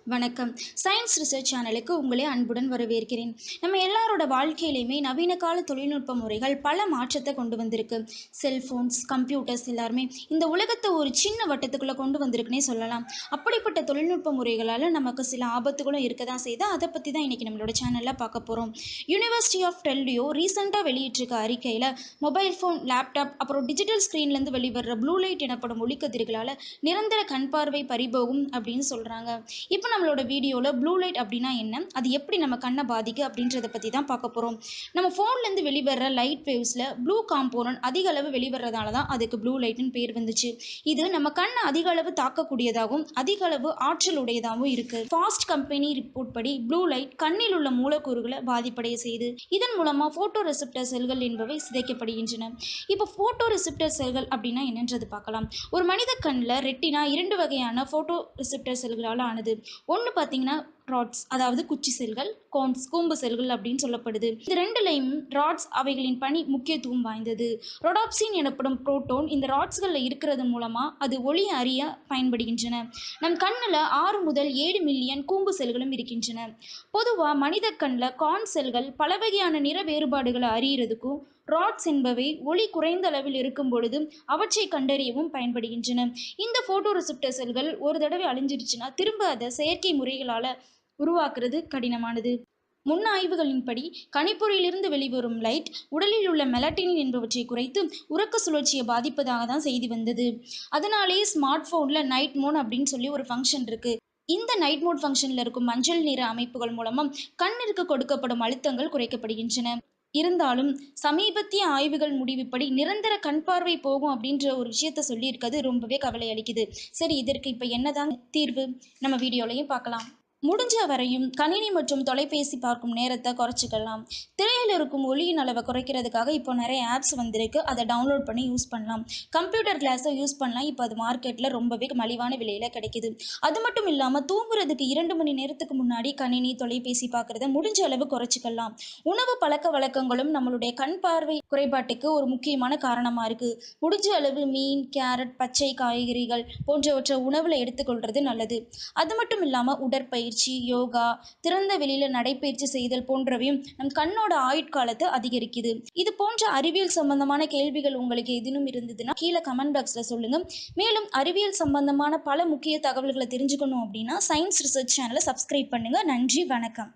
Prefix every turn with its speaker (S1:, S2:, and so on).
S1: வணக்கம். Science research சேனலுக்கு உங்களை அன்புடன் வரவேற்கிறேன். நம்ம எல்லாரோட வாழ்க்கையிலையுமே நவீன கால தொழில்நுட்ப முறைகள் பல மாற்றத்தை கொண்டு வந்திருக்கு. செல்ஃபோன்ஸ், கம்ப்யூட்டர்ஸ் எல்லாருமே இந்த உலகத்தை ஒரு சின்ன வட்டத்துக்குள்ளே கொண்டு வந்திருக்குன்னே சொல்லலாம். அப்படிப்பட்ட தொழில்நுட்ப முறைகளால் நமக்கு சில ஆபத்துகளும் இருக்க தான் செய்யுது. அதை பற்றி தான் இன்றைக்கி நம்மளோட சேனலில் பார்க்க போகிறோம். யூனிவர்சிட்டி ஆஃப் டெல்லியோ ரீசெண்டாக வெளியிட்டிருக்க அறிக்கையில் மொபைல் ஃபோன், லேப்டாப் அப்புறம் டிஜிட்டல் ஸ்க்ரீன்லேருந்து வெளிவர்ற ப்ளூ லைட் எனப்படும் ஒளிக்கதிர்களால் நிரந்தர கண் பார்வை பறிபோகும் அப்படின்னு சொல்கிறாங்க. இப்போ நம்மளோட வீடியோவில் ப்ளூ லைட் அப்படின்னா என்ன, அது எப்படி நம்ம கண்ணை பாதிக்கு அப்படின்றத பற்றி தான் பார்க்க போகிறோம். நம்ம ஃபோன்லேருந்து வெளிவர லைட் வேவ்ஸில் ப்ளூ காம்போனன்ட் அதிக அளவு வெளிவரதால தான் அதுக்கு ப்ளூ லைட்னு பேர் வந்துச்சு. இது நம்ம கண்ணை அதிக அளவு தாக்கக்கூடியதாகவும் அதிக அளவு ஆற்றல் உடையதாகவும் இருக்குது. ஃபாஸ்ட் கம்பெனி ரிப்போர்ட் படி ப்ளூ லைட் கண்ணில் உள்ள மூலக்கூறுகளை பாதிப்படைய செய்யுது. இதன் மூலமாக ஃபோட்டோ ரெசிப்டர் செல்கள் என்பவை சிதைக்கப்படுகின்றன. இப்போ ஃபோட்டோ ரெசிப்டர் செல்கள் அப்படின்னா என்னன்றது பார்க்கலாம். ஒரு மனித கண்ணில் ரெட்டினா 2 வகையான ஃபோட்டோ ரெசிப்டர் செல்களால் ஆனது. ஒன்று பார்த்தீங்கன்னா ராட்ஸ், அதாவது குச்சி செல்கள், கோன்ஸ் கூம்பு செல்கள் அப்படின்னு சொல்லப்படுது. இது ரெண்டுலையும் ராட்ஸ் அவைகளின் பணி முக்கியத்துவம் வாய்ந்தது. ரொடாப்சின் எனப்படும் புரோட்டோன் இந்த ராட்ஸ்களில் இருக்கிறது மூலமா அது ஒளி அறிய பயன்படுகின்றன. நம் கண்ணில் 6 முதல் 7 மில்லியன் கூம்பு செல்களும் இருக்கின்றன. பொதுவாக மனித கண்ணில் கான் செல்கள் பல வகையான நிற வேறுபாடுகளை அறியறதுக்கும் ராட்ஸ் என்பவை ஒளி குறைந்த அளவில் இருக்கும் பொழுது அவற்றை கண்டறியவும் பயன்படுகின்றன. இந்த போட்டோ ரிசெப்டர் செல்கள் ஒரு தடவை அழிஞ்சிடுச்சுன்னா திரும்ப அதை செயற்கை முறைகளால் உருவாக்குறது கடினமானது. முன் ஆய்வுகளின்படி கணிப்பொறியிலிருந்து வெளிவரும் லைட் உடலில் உள்ள மெலட்டினின் என்பவற்றை குறைத்து உறக்க சுழற்சியை பாதிப்பதாக தான் செய்தி வந்தது. அதனாலேயே ஸ்மார்ட் ஃபோனில் நைட் மோட் அப்படின்னு சொல்லி ஒரு ஃபங்க்ஷன் இருக்கு. இந்த நைட் மோட் ஃபங்க்ஷனில் இருக்கும் மஞ்சள் நிற அமைப்புகள் மூலமும் கண்ணிற்கு கொடுக்கப்படும் அழுத்தங்கள் குறைக்கப்படுகின்றன. இருந்தாலும் சமீபத்திய ஆய்வுகள் முடிவுப்படி நிரந்தர கண் பார்வை போகும் அப்படின்ற ஒரு விஷயத்த சொல்லியிருக்கிறது ரொம்பவே கவலை அளிக்குது. சரி, இதற்கு இப்போ என்னதான் தீர்வு, நம்ம வீடியோலையும் பார்க்கலாம். முடிஞ்ச வரையும் கணினி மற்றும் தொலைபேசி பார்க்கும் நேரத்தை குறைச்சிக்கலாம். திரையில் இருக்கும் ஒளியின் அளவை குறைக்கிறதுக்காக இப்போ நிறைய ஆப்ஸ் வந்திருக்கு. அதை டவுன்லோட் பண்ணி யூஸ் பண்ணலாம். கம்ப்யூட்டர் கிளாஸை யூஸ் பண்ணலாம். இப்போ அது மார்க்கெட்டில் ரொம்பவே மலிவான விலையில் கிடைக்குது. அது மட்டும் இல்லாமல் தூங்குறதுக்கு 2 மணி நேரத்துக்கு முன்னாடி கணினி தொலைபேசி பார்க்குறத முடிஞ்ச அளவு குறைச்சிக்கலாம். உணவு பழக்க வழக்கங்களும் நம்மளுடைய கண் பார்வை குறைபாட்டுக்கு ஒரு முக்கியமான காரணமாக இருக்குது. முடிஞ்ச அளவு மீன், கேரட், பச்சை காய்கறிகள் போன்றவற்றை உணவில் எடுத்துக்கொள்வது நல்லது. அது மட்டும் இல்லாமல் உடற்பயிற்சி, யோகா, திறந்த வெளியில் நடைபயிற்சி செய்தல் போன்றவையும் நம் கண்ணோட ஆயுட்காலத்தை அதிகரிக்குது. இது போன்ற அறிவியல் சம்பந்தமான கேள்விகள் உங்களுக்கு எதுவும் இருந்ததுன்னா கீழே கமெண்ட் பாக்ஸில் சொல்லுங்கள். மேலும் அறிவியல் சம்பந்தமான பல முக்கிய தகவல்களை தெரிஞ்சுக்கணும் அப்படின்னா சயின்ஸ் ரிசர்ச் சேனலை சப்ஸ்கிரைப் பண்ணுங்கள். நன்றி, வணக்கம்.